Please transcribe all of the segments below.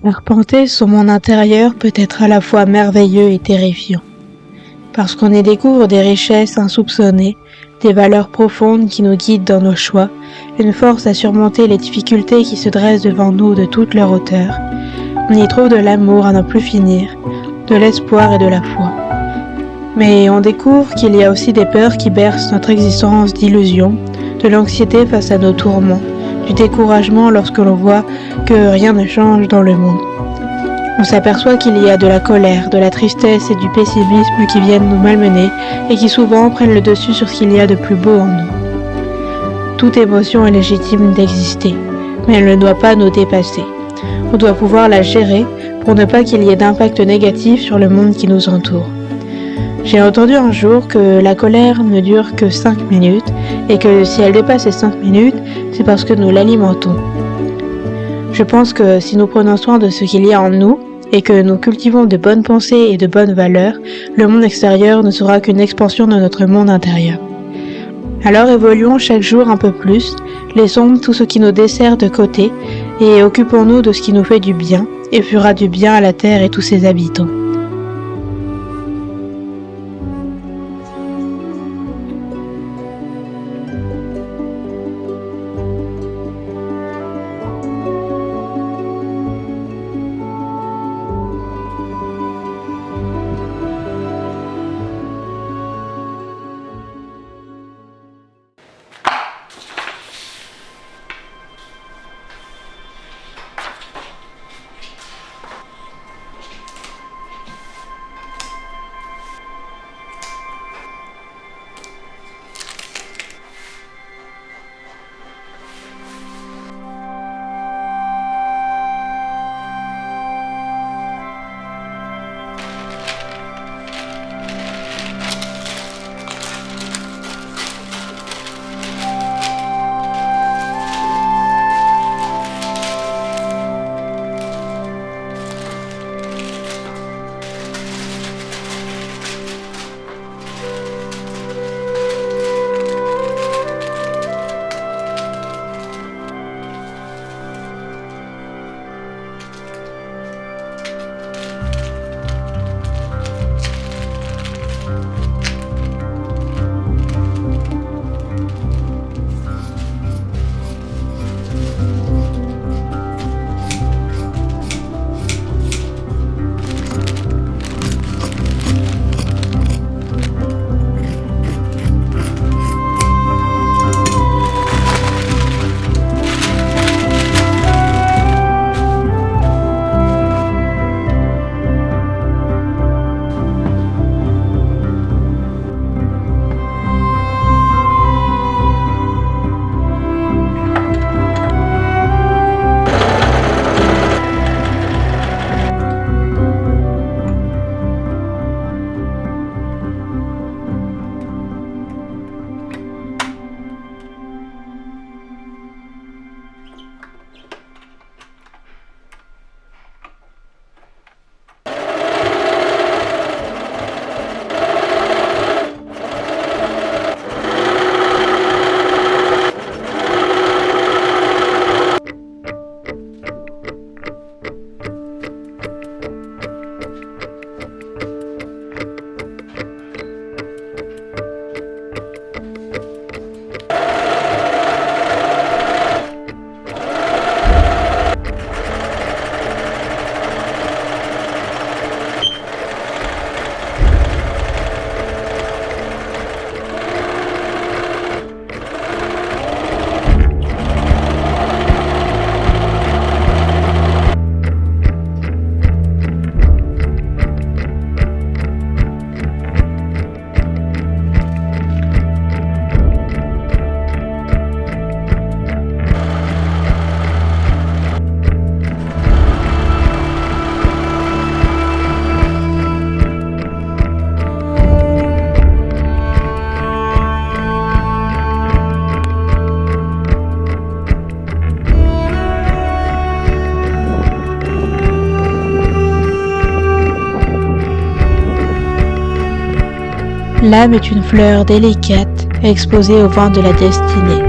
Arpenter son monde intérieur peut être à la fois merveilleux et terrifiant, parce qu'on y découvre des richesses insoupçonnées, des valeurs profondes qui nous guident dans nos choix, une force à surmonter les difficultés qui se dressent devant nous de toute leur hauteur. On y trouve de l'amour à n'en plus finir, de l'espoir et de la foi. Mais on découvre qu'il y a aussi des peurs qui bercent notre existence d'illusions, de l'anxiété face à nos tourments, du découragement lorsque l'on voit que rien ne change dans le monde. On s'aperçoit qu'il y a de la colère, de la tristesse et du pessimisme qui viennent nous malmener et qui souvent prennent le dessus sur ce qu'il y a de plus beau en nous. Toute émotion est légitime d'exister, mais elle ne doit pas nous dépasser. On doit pouvoir la gérer pour ne pas qu'il y ait d'impact négatif sur le monde qui nous entoure. J'ai entendu un jour que la colère ne dure que 5 minutes et que si elle dépasse ces 5 minutes, c'est parce que nous l'alimentons. Je pense que si nous prenons soin de ce qu'il y a en nous et que nous cultivons de bonnes pensées et de bonnes valeurs, le monde extérieur ne sera qu'une expansion de notre monde intérieur. Alors évoluons chaque jour un peu plus, laissons tout ce qui nous dessert de côté et occupons-nous de ce qui nous fait du bien et fera du bien à la terre et tous ses habitants. L'âme est une fleur délicate, exposée au vent de la destinée.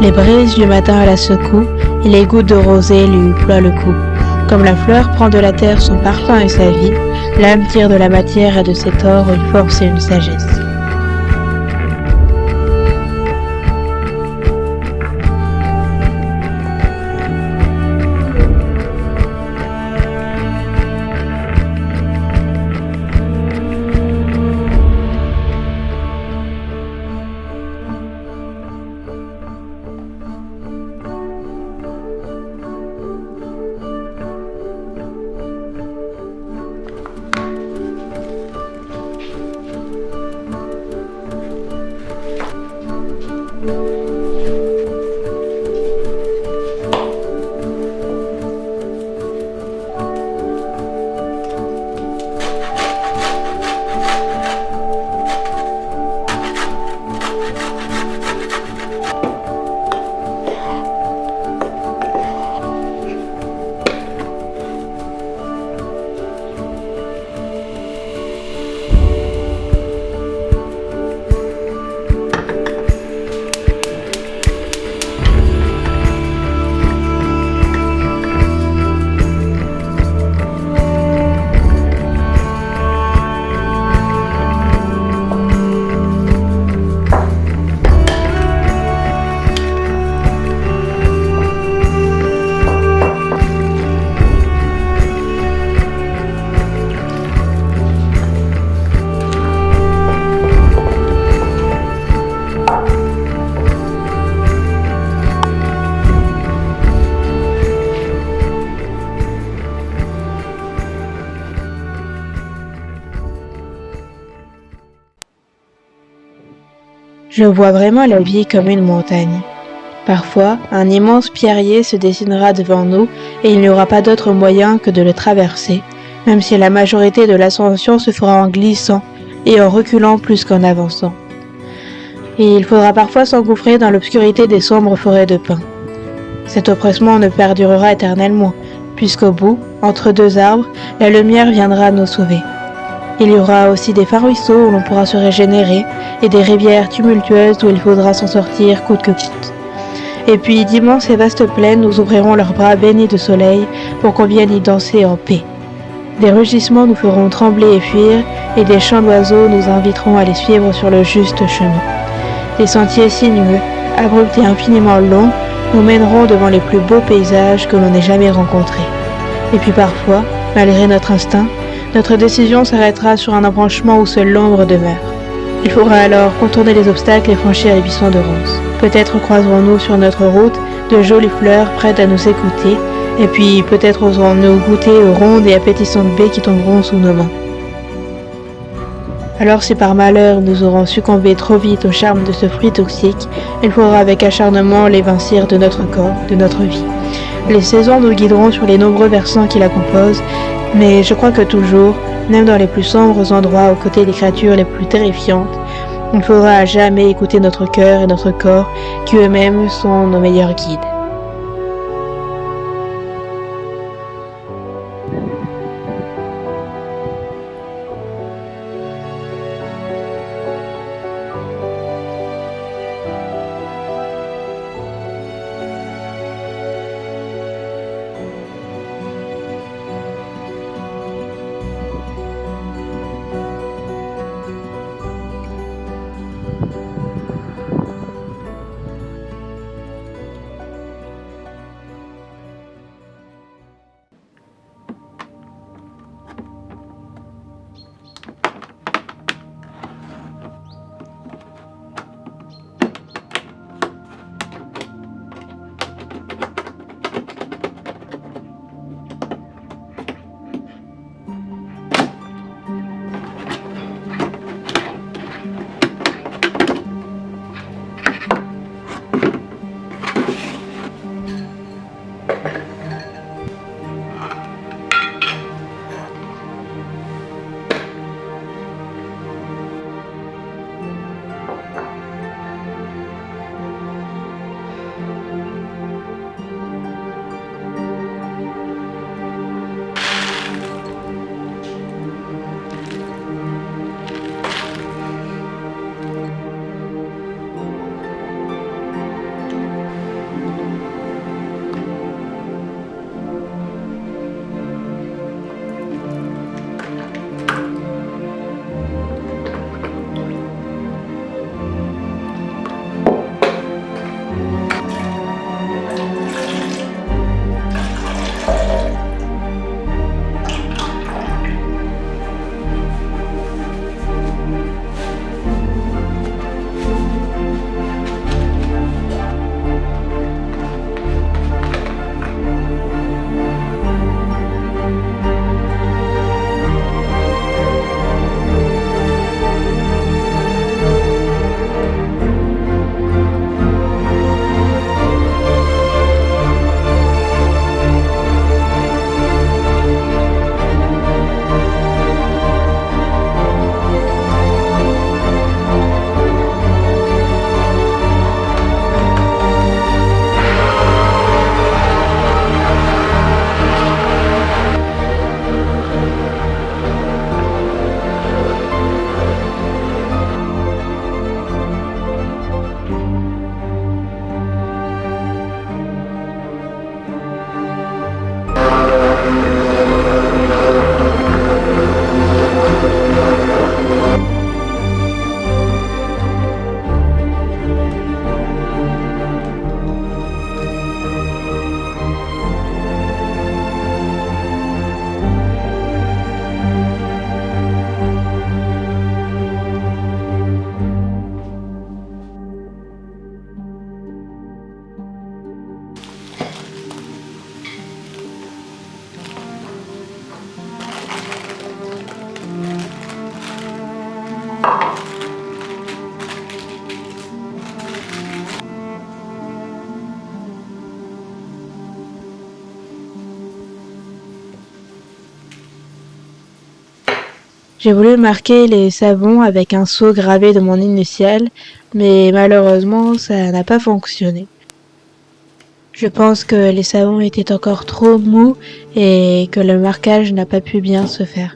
Les brises du matin la secouent, et les gouttes de rosée lui ploient le cou. Comme la fleur prend de la terre son parfum et sa vie, l'âme tire de la matière et de ses torts une force et une sagesse. Je vois vraiment la vie comme une montagne. Parfois, un immense pierrier se dessinera devant nous et il n'y aura pas d'autre moyen que de le traverser, même si la majorité de l'ascension se fera en glissant et en reculant plus qu'en avançant. Et il faudra parfois s'engouffrer dans l'obscurité des sombres forêts de pins. Cet oppressement ne perdurera éternellement, puisqu'au bout, entre deux arbres, la lumière viendra nous sauver. Il y aura aussi des fins ruisseaux où l'on pourra se régénérer et des rivières tumultueuses où il faudra s'en sortir coûte que coûte. Et puis d'immenses et vastes plaines nous ouvriront leurs bras bénis de soleil pour qu'on vienne y danser en paix. Des rugissements nous feront trembler et fuir, et des chants d'oiseaux nous inviteront à les suivre sur le juste chemin. Des sentiers sinueux, abrupts et infiniment longs, nous mèneront devant les plus beaux paysages que l'on ait jamais rencontrés. Et puis parfois, malgré notre instinct, notre décision s'arrêtera sur un embranchement où seule l'ombre demeure. Il faudra alors contourner les obstacles et franchir les buissons de ronces. Peut-être croiserons-nous sur notre route de jolies fleurs prêtes à nous écouter, et puis peut-être oserons-nous goûter aux rondes et appétissantes baies qui tomberont sous nos mains. Alors si par malheur nous aurons succombé trop vite au charme de ce fruit toxique, il faudra avec acharnement l'évincir de notre corps, de notre vie. Les saisons nous guideront sur les nombreux versants qui la composent, mais je crois que toujours, même dans les plus sombres endroits aux côtés des créatures les plus terrifiantes, il faudra à jamais écouter notre cœur et notre corps, qui eux-mêmes sont nos meilleurs guides. J'ai voulu marquer les savons avec un sceau gravé de mon initiale, mais malheureusement, ça n'a pas fonctionné. Je pense que les savons étaient encore trop mous et que le marquage n'a pas pu bien se faire.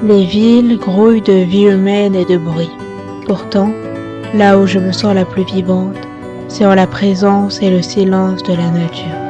Les villes grouillent de vie humaine et de bruit. Pourtant, là où je me sens la plus vivante, c'est en la présence et le silence de la nature.